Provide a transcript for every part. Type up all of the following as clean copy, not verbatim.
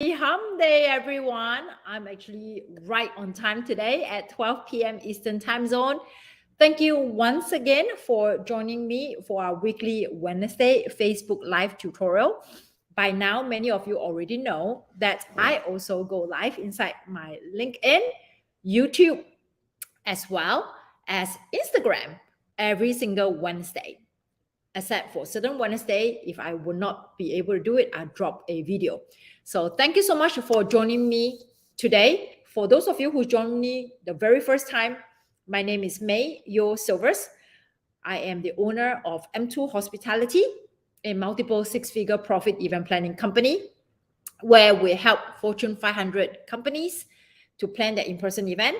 Hump day, everyone. I'm actually right on time today at 12 p.m. Eastern Time Zone. Thank you once again for joining me for our weekly Wednesday Facebook Live tutorial. By now, many of you already know that I also go live inside my LinkedIn, YouTube, as well as Instagram every single Wednesday. Except for certain Wednesday, if I would not be able to do it, I drop a video. So thank you so much for joining me today. For those of you who joined me the very first time, my name is May Yo Silvers. I am the owner of M2 Hospitality, a multiple six-figure profit event planning company, where we help Fortune 500 companies to plan their in-person event,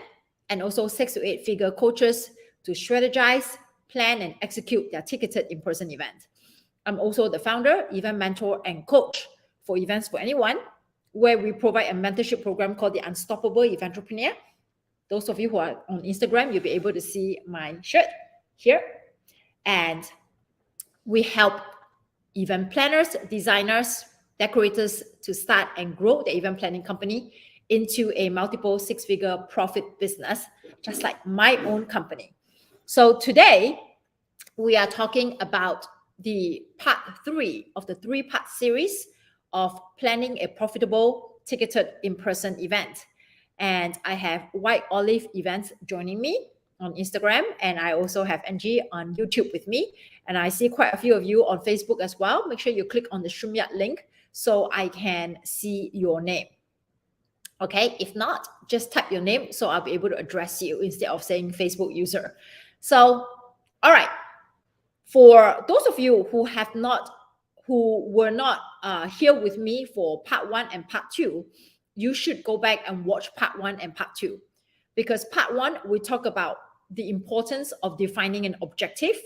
and also 6 to 8 figure coaches to strategize, plan, and execute their ticketed in-person event. I'm also the founder, event mentor, and coach for Events for Anyone, where we provide a mentorship program called the Unstoppable Eventrepreneur. Those of you who are on Instagram, you'll be able to see my shirt here. And we help event planners, designers, decorators to start and grow the event planning company into a multiple six-figure profit business, just like my own company. So today, we are talking about the part 3 of the 3-part series of planning a profitable ticketed in-person event. And I have White Olive Events joining me on Instagram, and I also have Angie on YouTube with me. And I see quite a few of you on Facebook as well. Make sure you click on the StreamYard link so I can see your name. Okay, if not, just type your name so I'll be able to address you instead of saying Facebook user. So, all right. For those of you who were not here with me for part 1 and part 2, you should go back and watch part 1 and part 2. Because part 1, we talk about the importance of defining an objective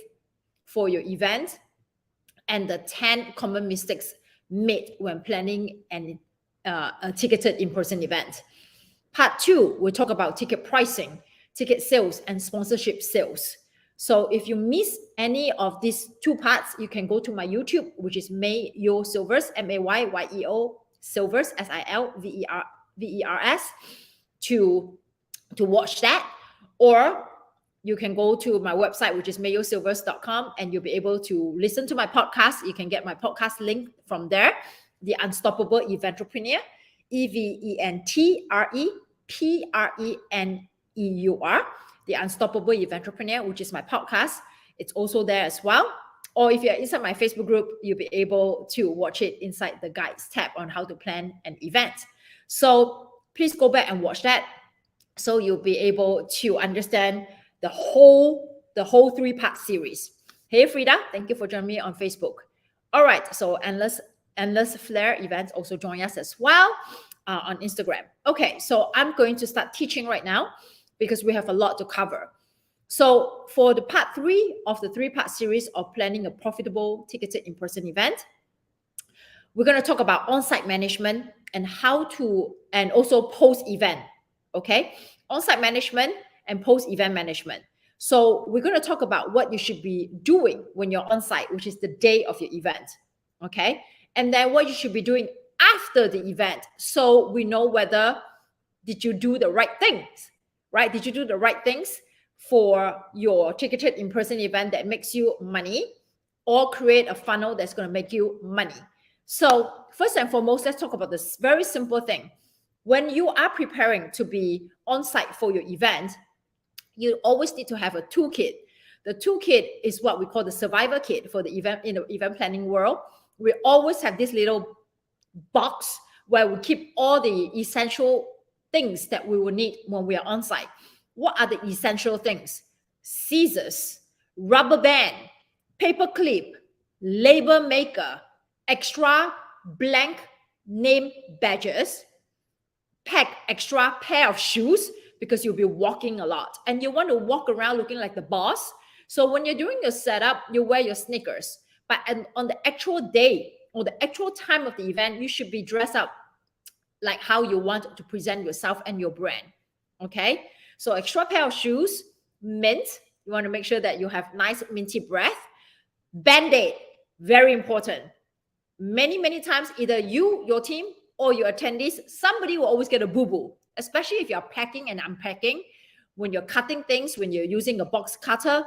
for your event and the 10 common mistakes made when planning a ticketed in-person event. Part 2, we talk about ticket pricing, ticket sales, and sponsorship sales. So if you miss any of these 2 parts, you can go to my YouTube, which is Mayo Silvers, Mayyeo Silvers, Silvers, to watch that. Or you can go to my website, which is mayosilvers.com, and you'll be able to listen to my podcast. You can get my podcast link from there, The Unstoppable Eventrepreneur, Eventrepreneur, The Unstoppable Eventrepreneur, which is my podcast. It's also there as well. Or if you're inside my Facebook group, you'll be able to watch it inside the guides tab on how to plan an event. So please go back and watch that, so you'll be able to understand the whole 3-part series. Hey Frida, thank you for joining me on Facebook. All right, so Endless Flare Events also join us as well on Instagram. Okay, so I'm going to start teaching right now because we have a lot to cover. So for the part 3 of the 3-part series of planning a profitable ticketed in-person event, we're going to talk about on-site management and and also post-event. Okay, on-site management and post-event management. So we're going to talk about what you should be doing when you're on-site, which is the day of your event. Okay, and then what you should be doing after the event, so we know whether did you do the right things, right? Did you do the right things for your ticketed in-person event that makes you money, or create a funnel that's going to make you money? So first and foremost, let's talk about this very simple thing. When you are preparing to be on site for your event, you always need to have a toolkit. The toolkit is what we call the survivor kit for the event in the event planning world. We always have this little box where we keep all the essential things that we will need when we are on site. What are the essential things? Scissors, rubber band, paper clip, label maker, extra blank name badges, pack extra pair of shoes because you'll be walking a lot and you want to walk around looking like the boss. So when you're doing your setup, you wear your sneakers. But on the actual day or the actual time of the event, you should be dressed up like how you want to present yourself and your brand. Okay, so extra pair of shoes, mint. You want to make sure that you have nice minty breath. Band-aid, very important. Many times, either you, your team, all your attendees, somebody will always get a boo-boo, especially if you're packing and unpacking, when you're cutting things, when you're using a box cutter,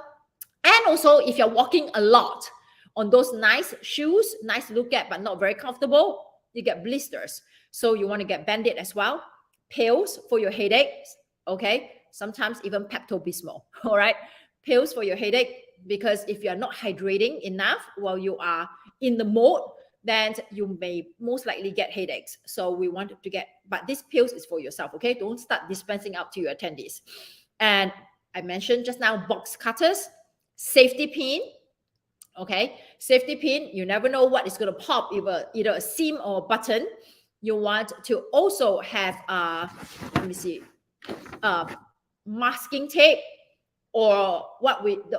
and also if you're walking a lot on those nice shoes, nice to look at, but not very comfortable, you get blisters. So you want to get Band-Aid as well. Pills for your headaches, okay? Sometimes even Pepto-Bismol, all right? Pills for your headache, because if you're not hydrating enough while you are in the mode, then you may most likely get headaches. So we want to get, but this pills is for yourself, okay? Don't start dispensing out to your attendees. And I mentioned just now, box cutters, safety pin, okay? Safety pin, you never know what is going to pop, either a seam or a button. You want to also have, let me see, masking tape, or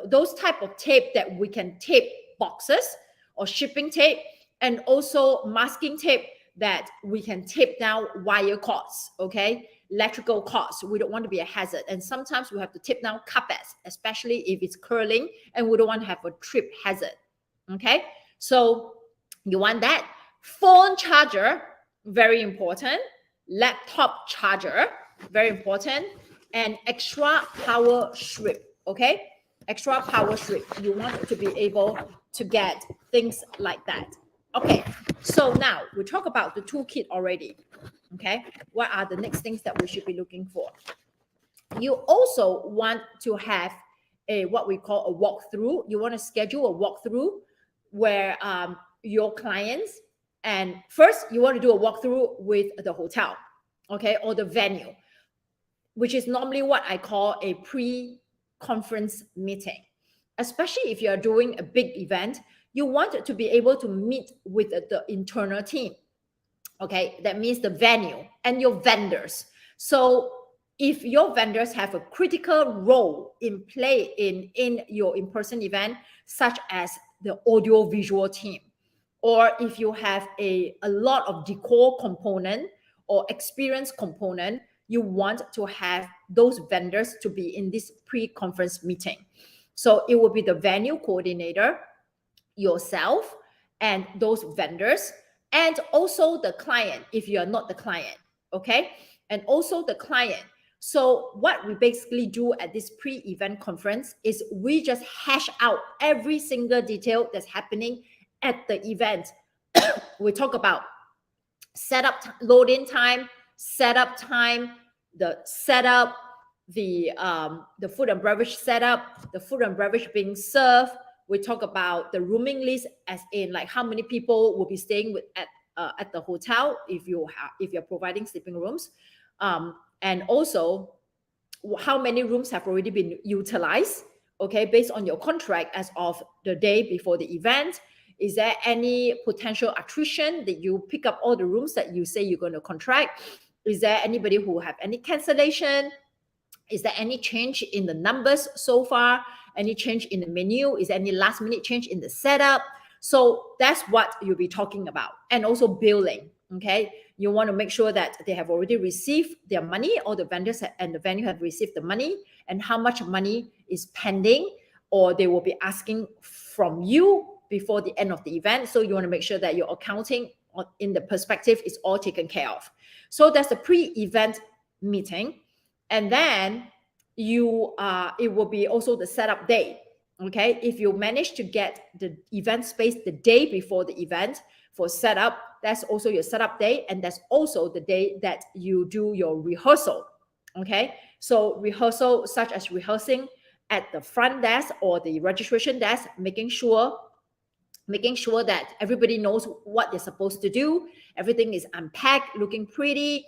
those type of tape that we can tape boxes, or shipping tape, and also masking tape that we can tape down wire cords, okay? Electrical cords. We don't want to be a hazard. And sometimes we have to tape down carpets, especially if it's curling, and we don't want to have a trip hazard, okay? So you want that. Phone charger, very important. Laptop charger, very important. And extra power strip, okay? Extra power strip. You want to be able to get things like that. Okay, so now we talk about the toolkit already, okay? What are the next things that we should be looking for? You also want to have what we call a walkthrough. You want to schedule a walkthrough where your clients, and first you want to do a walkthrough with the hotel, okay, or the venue, which is normally what I call a pre-conference meeting. Especially if you're doing a big event, you want to be able to meet with the internal team, okay? That means the venue and your vendors. So if your vendors have a critical role in play in your in-person event, such as the audio-visual team, or if you have a lot of decor component or experience component, you want to have those vendors to be in this pre-conference meeting. So it will be the venue coordinator, yourself, and those vendors, and also the client if you are not the client, okay? And also the client. So what we basically do at this pre-event conference is we just hash out every single detail that's happening at the event. We talk about setup, load-in time, setup time, the setup, the food and beverage setup, the food and beverage being served. We talk about the rooming list, as in like how many people will be staying at the hotel if you're providing sleeping rooms, and also how many rooms have already been utilized, okay, based on your contract as of the day before the event. Is there any potential attrition that you pick up all the rooms that you say you're going to contract? Is there anybody who have any cancellation? Is there any change in the numbers so far? Any change in the menu? Is there any last minute change in the setup? So that's what you'll be talking about. And also billing, okay? You want to make sure that they have already received their money, or the vendors and the venue have received the money, and how much money is pending, or they will be asking from you before the end of the event. So you want to make sure that your accounting in the perspective is all taken care of. So that's the pre-event meeting. And then it will be also the setup day, okay? If you manage to get the event space the day before the event for setup, that's also your setup day, and that's also the day that you do your rehearsal, okay? So rehearsal, such as rehearsing at the front desk or the registration desk, making sure that everybody knows what they're supposed to do. Everything is unpacked, looking pretty,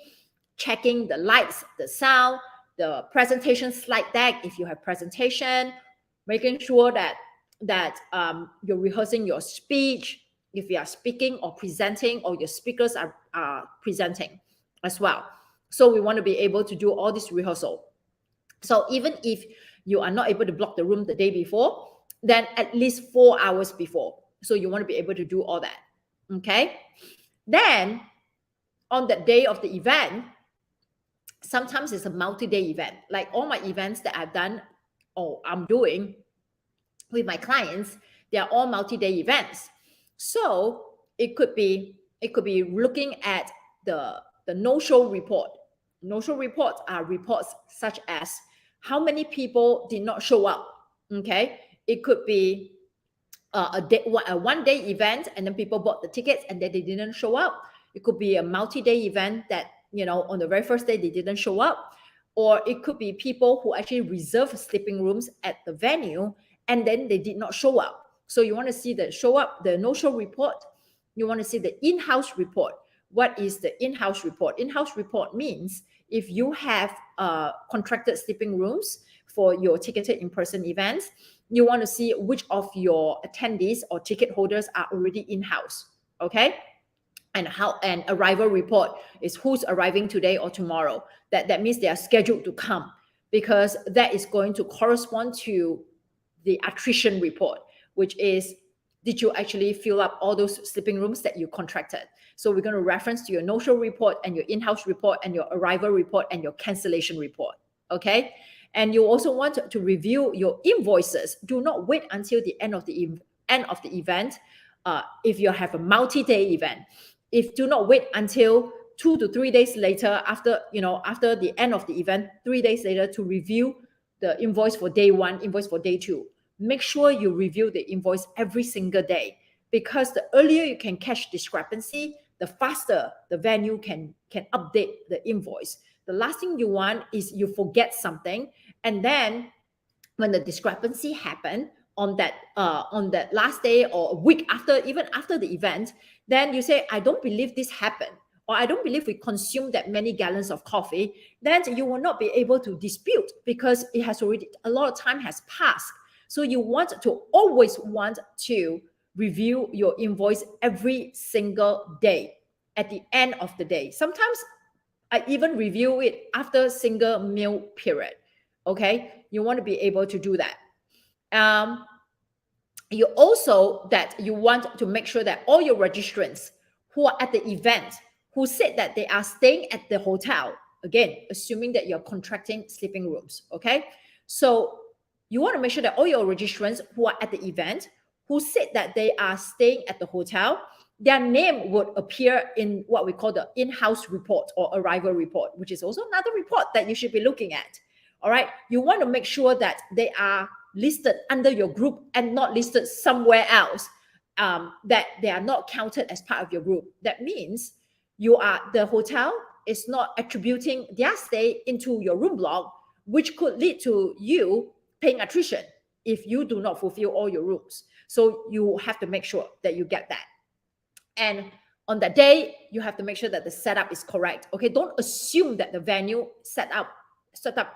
checking the lights, the sound, the presentation slide deck, if you have presentation, making sure that you're rehearsing your speech, if you are speaking or presenting, or your speakers are presenting as well. So we want to be able to do all this rehearsal. So even if you are not able to block the room the day before, then at least 4 hours before. So you want to be able to do all that, okay? Then on the day of the event, sometimes it's a multi-day event. Like all my events that I've done or I'm doing with my clients, they are all multi-day events. So it could be looking at the no-show report. No-show reports are reports such as how many people did not show up. Okay, it could be a one-day event, and then people bought the tickets and then they didn't show up. It could be a multi-day event that, on the very first day they didn't show up. Or it could be people who actually reserve sleeping rooms at the venue and then they did not show up. So you want to see the show up, the no-show report. You want to see the in-house report. What is the in-house report? In-house report means if you have contracted sleeping rooms for your ticketed in-person events, you want to see which of your attendees or ticket holders are already in-house. Okay? And an arrival report is who's arriving today or tomorrow. That means they are scheduled to come, because that is going to correspond to the attrition report, which is, did you actually fill up all those sleeping rooms that you contracted? So we're going to reference to your no-show report and your in-house report and your arrival report and your cancellation report. Okay? And you also want to review your invoices. Do not wait until the end of the event. If you have a multi-day event, do not wait until 2 to 3 days later after the end of the event, 3 days later, to review the invoice for day 1, invoice for day 2. Make sure you review the invoice every single day, because the earlier you can catch discrepancy, the faster the venue can update the invoice. The last thing you want is you forget something, and then when the discrepancy happened on that last day or a week after, even after the event, then you say, I don't believe this happened, or I don't believe we consumed that many gallons of coffee. Then you will not be able to dispute, because it has already, a lot of time has passed. So you always want to review your invoice every single day at the end of the day. Sometimes I even review it after a single meal period. Okay, you want to be able to do that. You want to make sure that all your registrants who are at the event, who said that they are staying at the hotel, again, assuming that you're contracting sleeping rooms. Okay, so you want to make sure that all your registrants who are at the event, who said that they are staying at the hotel, their name would appear in what we call the in-house report or arrival report, which is also another report that you should be looking at. All right. You want to make sure that they are listed under your group and not listed somewhere else, that they are not counted as part of your group. That means the hotel is not attributing their stay into your room block, which could lead to you paying attrition if you do not fulfill all your rooms. So you have to make sure that you get that. And on that day, you have to make sure that the setup is correct. Okay, don't assume that the venue set up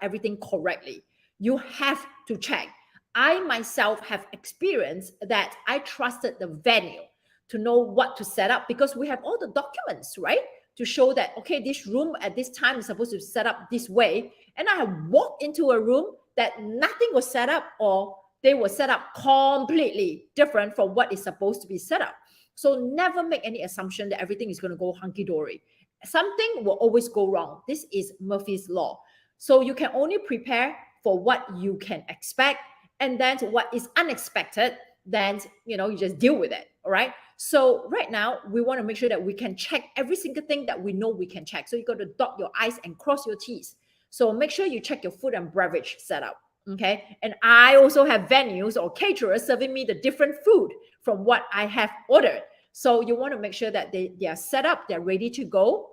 everything correctly. You have to check. I myself have experienced that I trusted the venue to know what to set up, because we have all the documents, right? To show that, okay, this room at this time is supposed to set up this way. And I have walked into a room that nothing was set up, or they were set up completely different from what is supposed to be set up. So never make any assumption that everything is going to go hunky-dory. Something will always go wrong. This is Murphy's Law. So you can only prepare for what you can expect, and then what is unexpected, then you just deal with it. All right. So right now we want to make sure that we can check every single thing that we know we can check. So you got to dot your I's and cross your T's. So make sure you check your food and beverage setup. Okay. And I also have venues or caterers serving me the different food from what I have ordered. So you want to make sure that they are set up, they're ready to go.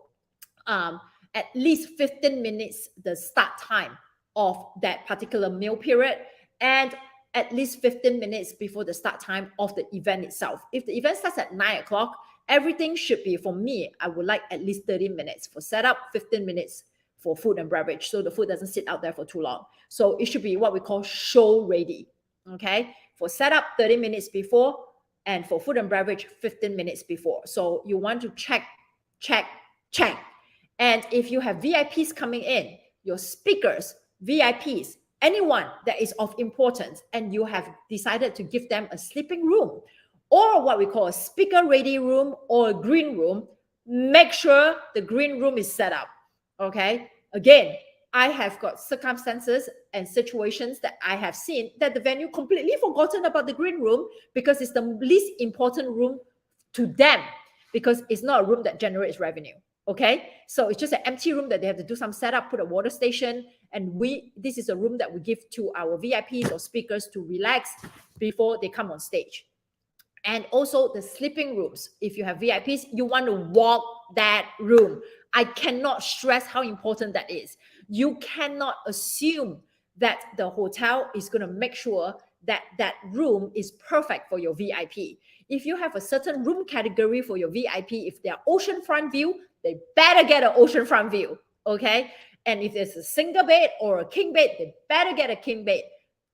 At least 15 minutes the start time of that particular meal period, and at least 15 minutes before the start time of the event itself. If the event starts at 9 o'clock, everything should be, for me, I would like at least 30 minutes for setup, 15 minutes for food and beverage, so the food doesn't sit out there for too long. So it should be what we call show ready. Okay, for setup 30 minutes before, and for food and beverage 15 minutes before. So you want to check. And if you have VIPs coming in, your speakers, VIPs, anyone that is of importance, and you have decided to give them a sleeping room or what we call a speaker ready room or a green room, make sure the green room is set up. Okay. Again, I have got circumstances and situations that I have seen that the venue completely forgotten about the green room, because it's the least important room to them, because it's not a room that generates revenue. Okay, so it's just an empty room that they have to do some setup, put a water station, and this is a room that we give to our VIPs or speakers to relax before they come on stage. And also the sleeping rooms. If you have VIPs, you want to walk that room. I cannot stress how important that is. You cannot assume that the hotel is going to make sure that that room is perfect for your VIP. If you have a certain room category for your VIP, if they're oceanfront view, they better get an oceanfront view, okay? And if there's a single bed or a king bed, they better get a king bed.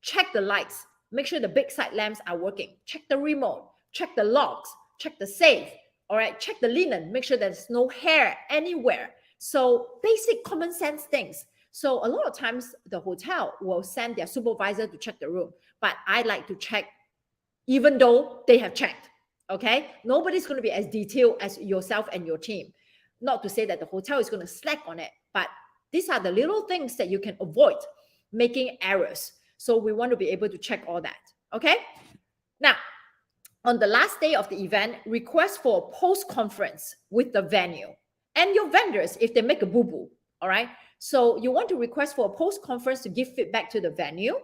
Check the lights. Make sure the big side lamps are working. Check the remote. Check the locks. Check the safe. All right. Check the linen. Make sure there's no hair anywhere. So basic common sense things. So a lot of times the hotel will send their supervisor to check the room, but I like to check even though they have checked. Okay. Nobody's going to be as detailed as yourself and your team. Not to say that the hotel is going to slack on it, but these are the little things that you can avoid making errors. So we want to be able to check all that. Okay. Now, on the last day of the event, request for a post-conference with the venue and your vendors if they make a boo-boo. All right. So you want to request for a post-conference to give feedback to the venue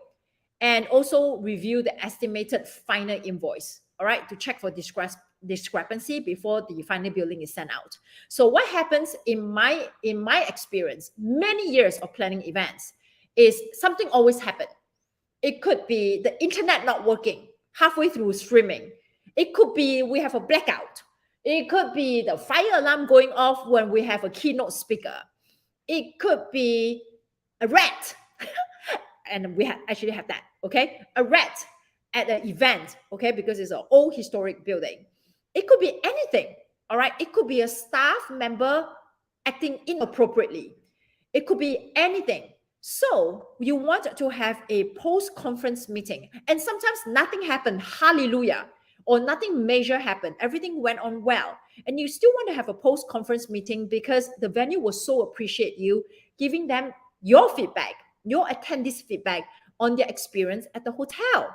and also review the estimated final invoice. All right. To check for discrepancy before the final billing is sent out. So what happens in my experience, many years of planning events, is something always happens. It could be the internet not working halfway through streaming. It could be we have a blackout. It could be the fire alarm going off when we have a keynote speaker. It could be a rat. And we actually have that, okay? A rat at an event, okay? Because it's an old historic building. It could be anything, all right? It could be a staff member acting inappropriately. It could be anything. So you want to have a post-conference meeting, and sometimes nothing happened, hallelujah, or nothing major happened. Everything went on well. And you still want to have a post-conference meeting because the venue will so appreciate you giving them your feedback, your attendees' feedback on their experience at the hotel,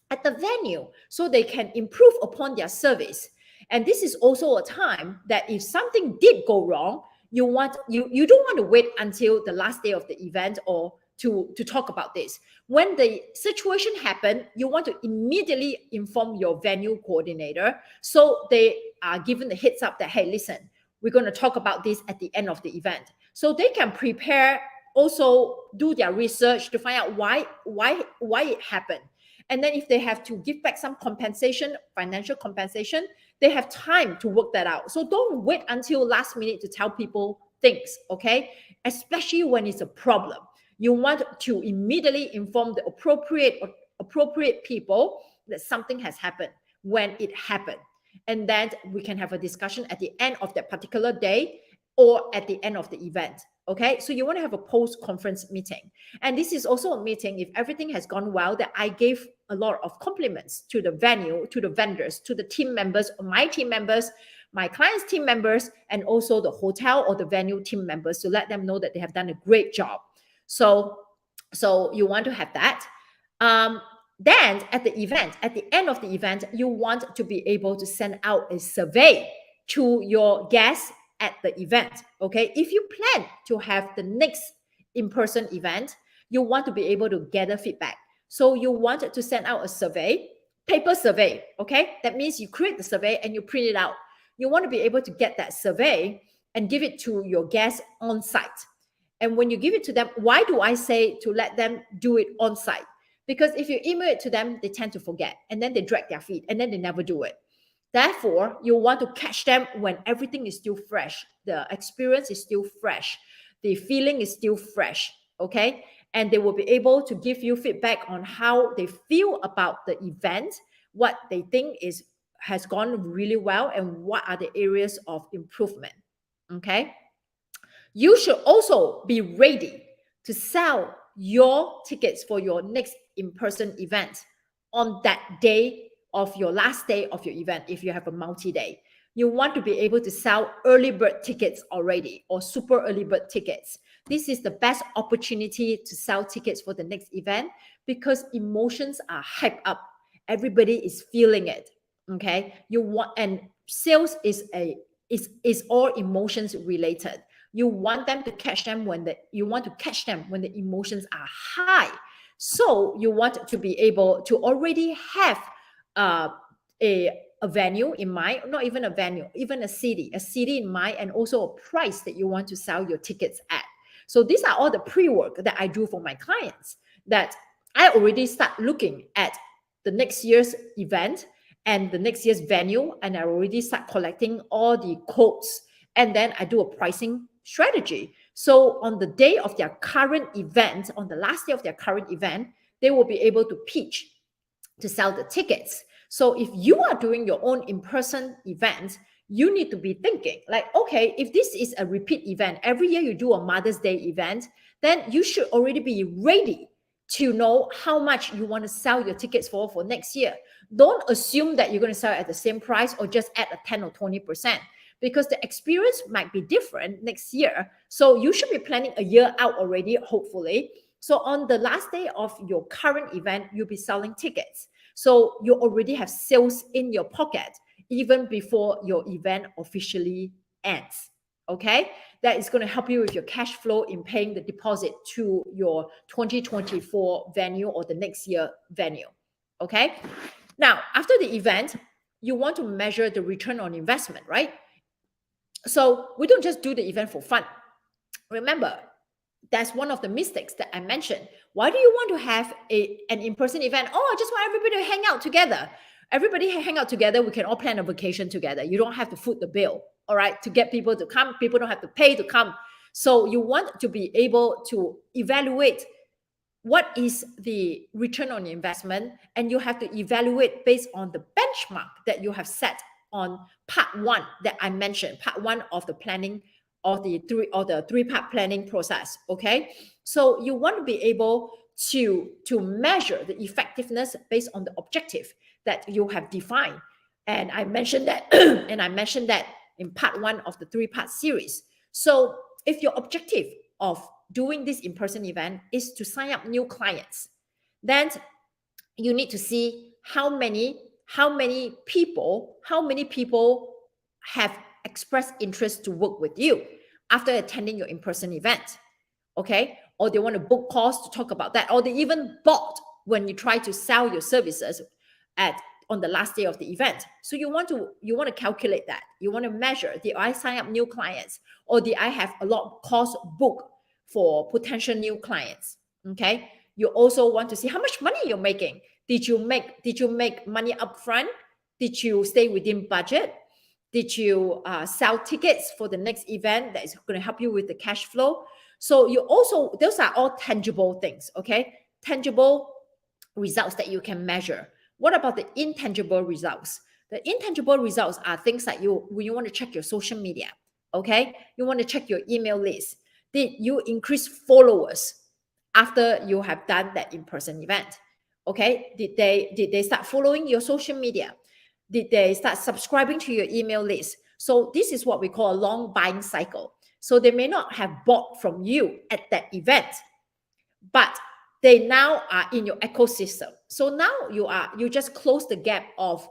at the venue, so they can improve upon their service. And this is also a time that if something did go wrong, you don't want to wait until the last day of the event or to talk about this. When the situation happened, you want to immediately inform your venue coordinator so they are given the heads up that, hey, listen, we're going to talk about this at the end of the event. So they can prepare, also do their research to find out why it happened. And then if they have to give back some compensation, financial compensation, they have time to work that out. So don't wait until last minute to tell people things, okay? Especially when it's a problem. You want to immediately inform the appropriate people that something has happened when it happened. And then we can have a discussion at the end of that particular day or at the end of the event. Okay, so you want to have a post-conference meeting. And this is also a meeting, if everything has gone well, that I gave a lot of compliments to the venue, to the vendors, to the team members, my team members, my clients' team members, and also the hotel or the venue team members to let them know that they have done a great job. So you want to have that. Then at the event, at the end of the event, you want to be able to send out a survey to your guests at the event. Okay, if you plan to have the next in-person event, you want to be able to gather feedback. So you want to send out a survey, paper survey. Okay, that means you create the survey and you print it out. You want to be able to get that survey and give it to your guests on site. And when you give it to them, why do I say to let them do it on site? Because if you email it to them, they tend to forget and then they drag their feet and then they never do it. Therefore, you want to catch them when everything is still fresh. The experience is still fresh. The feeling is still fresh, okay? And they will be able to give you feedback on how they feel about the event, what they think has gone really well, and what are the areas of improvement, okay? You should also be ready to sell your tickets for your next in-person event on that day of your last day of your event. If you have a multi-day, you want to be able to sell early bird tickets already or super early bird tickets. This is the best opportunity to sell tickets for the next event because emotions are hyped up. Everybody is feeling it. Okay, and sales is a is all emotions related. You want them to catch them when the emotions are high. So you want to be able to already have uh, a venue in mind, not even a venue, even a city in mind, and also a price that you want to sell your tickets at. So these are all the pre-work that I do for my clients, that I already start looking at the next year's event and the next year's venue, and I already start collecting all the quotes, and then I do a pricing strategy. So on the day of their current event, on the last day of their current event, they will be able to pitch to sell the tickets. So if you are doing your own in-person event, you need to be thinking like, okay, if this is a repeat event, every year you do a Mother's Day event, then you should already be ready to know how much you want to sell your tickets for next year. Don't assume that you're going to sell at the same price or just add a 10 or 20%, because the experience might be different next year. So you should be planning a year out already, hopefully. So on the last day of your current event, you'll be selling tickets. So you already have sales in your pocket even before your event officially ends. Okay, that is going to help you with your cash flow in paying the deposit to your 2024 venue or the next year venue. Okay, now after the event, you want to measure the return on investment, right? So we don't just do the event for fun. Remember, that's one of the mistakes that I mentioned. Why do you want to have an in-person event? Oh, I just want everybody to hang out together. Everybody hang out together. We can all plan a vacation together. You don't have to foot the bill, all right? To get people to come, people don't have to pay to come. So you want to be able to evaluate what is the return on investment, and you have to evaluate based on the benchmark that you have set on part one that I mentioned, part one of the planning of the three-part planning process. Okay, so you want to be able to measure the effectiveness based on the objective that you have defined, and I mentioned that in part one of the three-part series. So if your objective of doing this in-person event is to sign up new clients, then you need to see how many people have expressed interest to work with you after attending your in-person event. Okay, or they want to book calls to talk about that, or they even bought when you try to sell your services on the last day of the event. So you want to calculate that. You want to measure, did I sign up new clients, or did I have a lot of calls booked for potential new clients? Okay, you also want to see how much money you're making. Did you make money upfront? Did you stay within budget? Did you sell tickets for the next event that is going to help you with the cash flow? So those are all tangible things, okay? Tangible results that you can measure. What about the intangible results? The intangible results are things like when you want to check your social media, okay? You want to check your email list. Did you increase followers after you have done that in-person event? Okay, did they start following your social media? Did they start subscribing to your email list? So this is what we call a long buying cycle. So they may not have bought from you at that event, but they now are in your ecosystem. So now you just close the gap of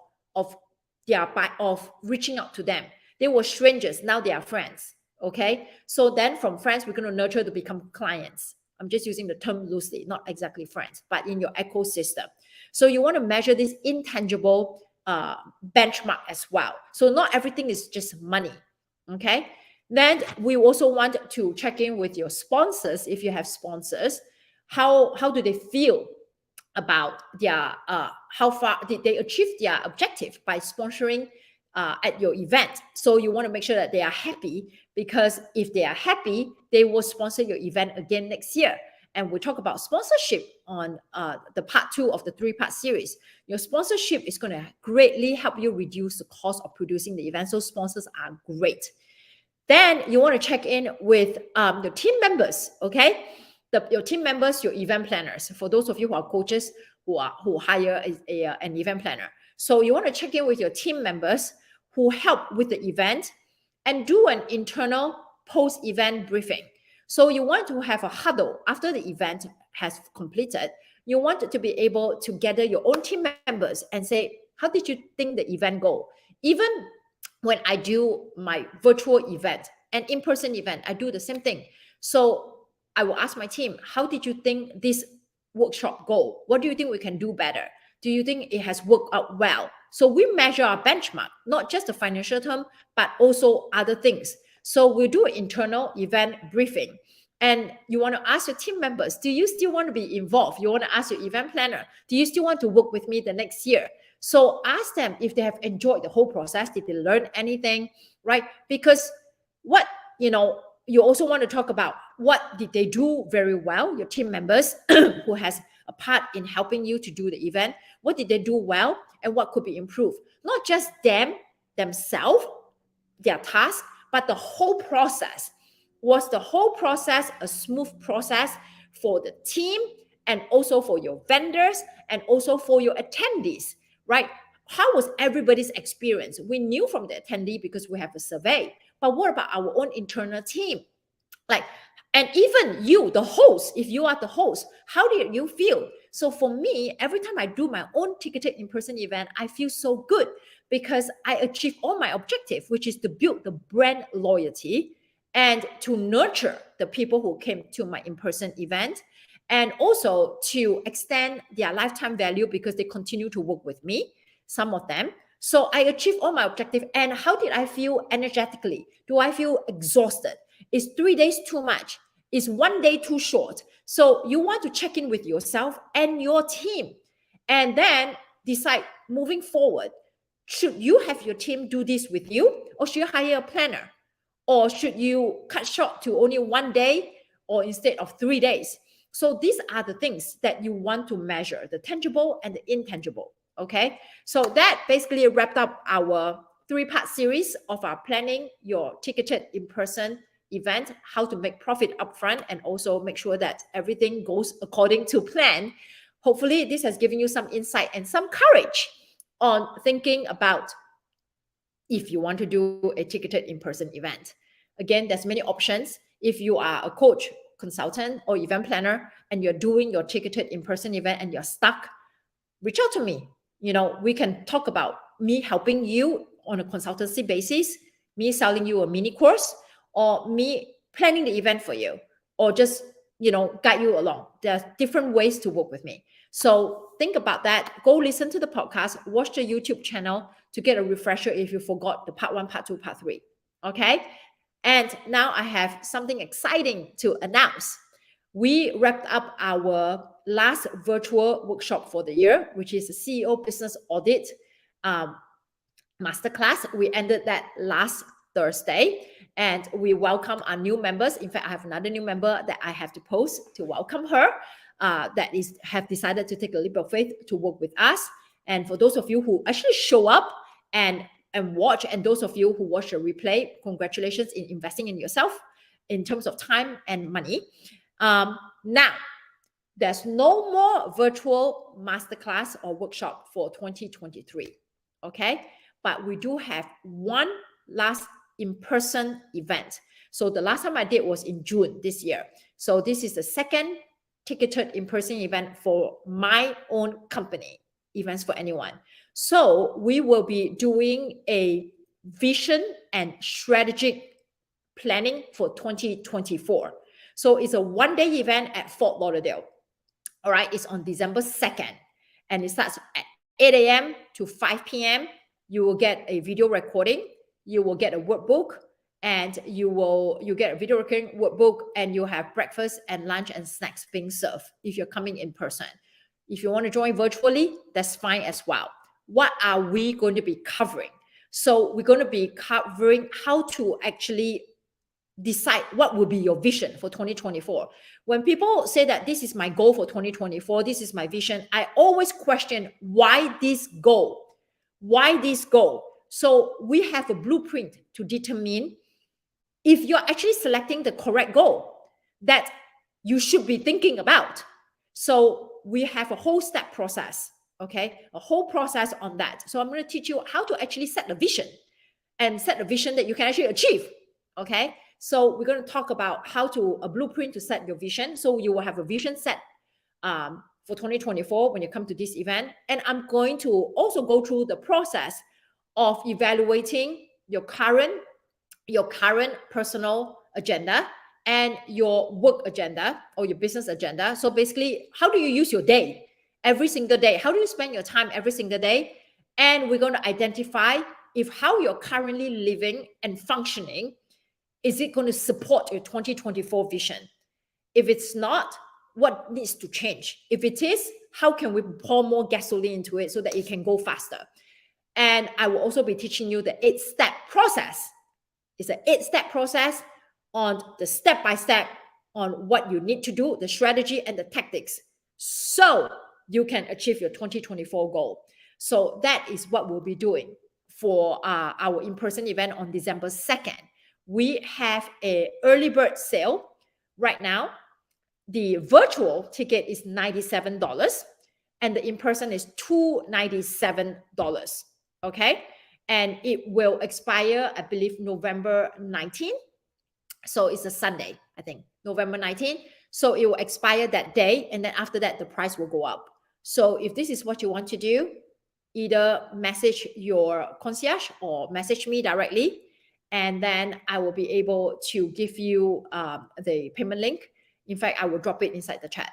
reaching out to them. They were strangers, now they are friends. Okay, so then from friends, we're going to nurture to become clients. I'm just using the term loosely, not exactly friends, but in your ecosystem. So you want to measure this intangible benchmark as well. So not everything is just money. Okay, then we also want to check in with your sponsors. If you have sponsors, how do they feel about their how far did they achieve their objective by sponsoring at your event? So you want to make sure that they are happy, because if they are happy, they will sponsor your event again next year. And we talk about sponsorship on the part 2 of the 3-part series. Your sponsorship is going to greatly help you reduce the cost of producing the event. So sponsors are great. Then you want to check in with your team members, okay? Your team members, your event planners. For those of you who are coaches who hire an event planner. So you want to check in with your team members who help with the event and do an internal post-event briefing. So you want to have a huddle after the event has completed. You want to be able to gather your own team members and say, how did you think the event go? Even when I do my virtual event and in-person event, I do the same thing. So I will ask my team, how did you think this workshop go? What do you think we can do better? Do you think it has worked out well? So we measure our benchmark, not just the financial term, but also other things. So we do an internal event briefing. And you want to ask your team members, do you still want to be involved? You want to ask your event planner, do you still want to work with me the next year? So ask them if they have enjoyed the whole process. Did they learn anything, right? Because what, you also want to talk about what did they do very well, your team members who has a part in helping you to do the event. What did they do well and what could be improved? Not just themselves, their task, but the whole process. Was the whole process a smooth process for the team and also for your vendors and also for your attendees, right? How was everybody's experience? We knew from the attendee because we have a survey, but what about our own internal team? And even you, the host, if you are the host, how did you feel? So for me, every time I do my own ticketed in-person event, I feel so good because I achieve all my objective, which is to build the brand loyalty and to nurture the people who came to my in-person event, and also to extend their lifetime value because they continue to work with me, some of them. So I achieved all my objective. And how did I feel energetically? Do I feel exhausted? Is 3 days too much? Is 1 day too short? So you want to check in with yourself and your team and then decide moving forward, should you have your team do this with you, or should you hire a planner? Or should you cut short to only 1 day or instead of 3 days? So these are the things that you want to measure, the tangible and the intangible. Okay. So that basically wrapped up our 3-part series of our planning your ticketed in-person event, how to make profit upfront and also make sure that everything goes according to plan. Hopefully this has given you some insight and some courage on thinking about if you want to do a ticketed in-person event. Again, there's many options. If you are a coach, consultant, or event planner, and you're doing your ticketed in-person event and you're stuck, reach out to me. We can talk about me helping you on a consultancy basis, me selling you a mini course, or me planning the event for you, or just, guide you along. There are different ways to work with me. So think about that. Go listen to the podcast, watch the YouTube channel to get a refresher if you forgot the part 1, part 2, part 3. Okay. And now I have something exciting to announce. We wrapped up our last virtual workshop for the year, which is the CEO Business Audit Masterclass. We ended that last Thursday, and we welcome our new members. In fact, I have another new member that I have to post to welcome her have decided to take a leap of faith to work with us. And for those of you who actually show up and watch, and those of you who watch the replay, congratulations in investing in yourself in terms of time and money. Now, there's no more virtual masterclass or workshop for 2023, okay? But we do have one last in-person event. So the last time I did was in June this year. So this is the second ticketed in-person event for my own company, Events for Anyone. So we will be doing a vision and strategic planning for 2024. So it's a 1-day event at Fort Lauderdale. All right, it's on December 2nd, and it starts at 8 a.m. to 5 p.m. You will get a video recording, you will get a workbook, and you get a video recording, workbook, and you have breakfast and lunch and snacks being served if you're coming in person. If you want to join virtually, that's fine as well. What are we going to be covering? So we're going to be covering how to actually decide what will be your vision for 2024. When people say that this is my goal for 2024, this is my vision, I always question why this goal? Why this goal? So we have a blueprint to determine if you're actually selecting the correct goal that you should be thinking about. So we have a whole step process, okay? A whole process on that. So I'm going to teach you how to actually set a vision and set a vision that you can actually achieve, okay? So we're going to talk about how to a blueprint to set your vision. So you will have a vision set for 2024 when you come to this event. And I'm going to also go through the process of evaluating your current personal agenda and your work agenda or your business agenda. So basically, how do you use your day every single day? How do you spend your time every single day? And we're going to identify if how you're currently living and functioning, is it going to support your 2024 vision? If it's not, what needs to change? If it is, how can we pour more gasoline into it so that it can go faster? And I will also be teaching you the 8-step process. It's an 8-step process on the step-by-step on what you need to do, the strategy and the tactics, so you can achieve your 2024 goal. So that is what we'll be doing for our in-person event on December 2nd. We have an early bird sale right now. The virtual ticket is $97 and the in-person is $297. Okay. And it will expire, I believe, November 19th. So it's a Sunday, I think, November 19th. So it will expire that day. And then after that, the price will go up. So if this is what you want to do, either message your concierge or message me directly. And then I will be able to give you the payment link. In fact, I will drop it inside the chat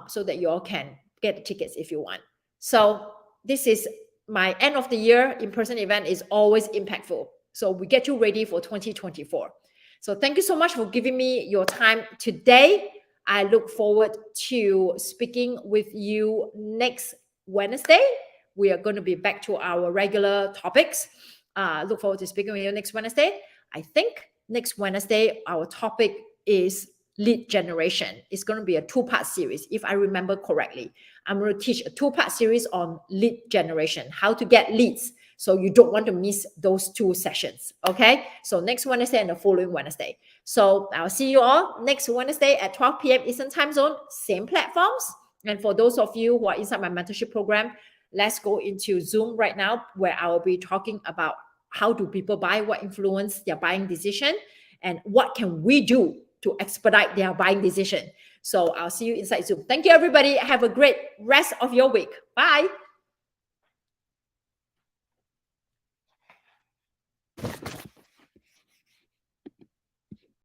so that you all can get the tickets if you want. So this is my end of the year in-person event is always impactful. So we get you ready for 2024. So thank you so much for giving me your time today. I look forward to speaking with you next Wednesday. We are going to be back to our regular topics. Look forward to speaking with you next Wednesday. I think next Wednesday, our topic is lead generation. It's going to be a 2-part series, if I remember correctly. I'm going to teach a 2-part series on lead generation, how to get leads. So you don't want to miss those 2 sessions. Okay. So next Wednesday and the following Wednesday. So I'll see you all next Wednesday at 12 p.m. Eastern Time Zone, same platforms. And for those of you who are inside my mentorship program, let's go into Zoom right now, where I will be talking about how do people buy, what influence their buying decision, and what can we do to expedite their buying decision. So I'll see you inside Zoom. Thank you, everybody. Have a great rest of your week. Bye.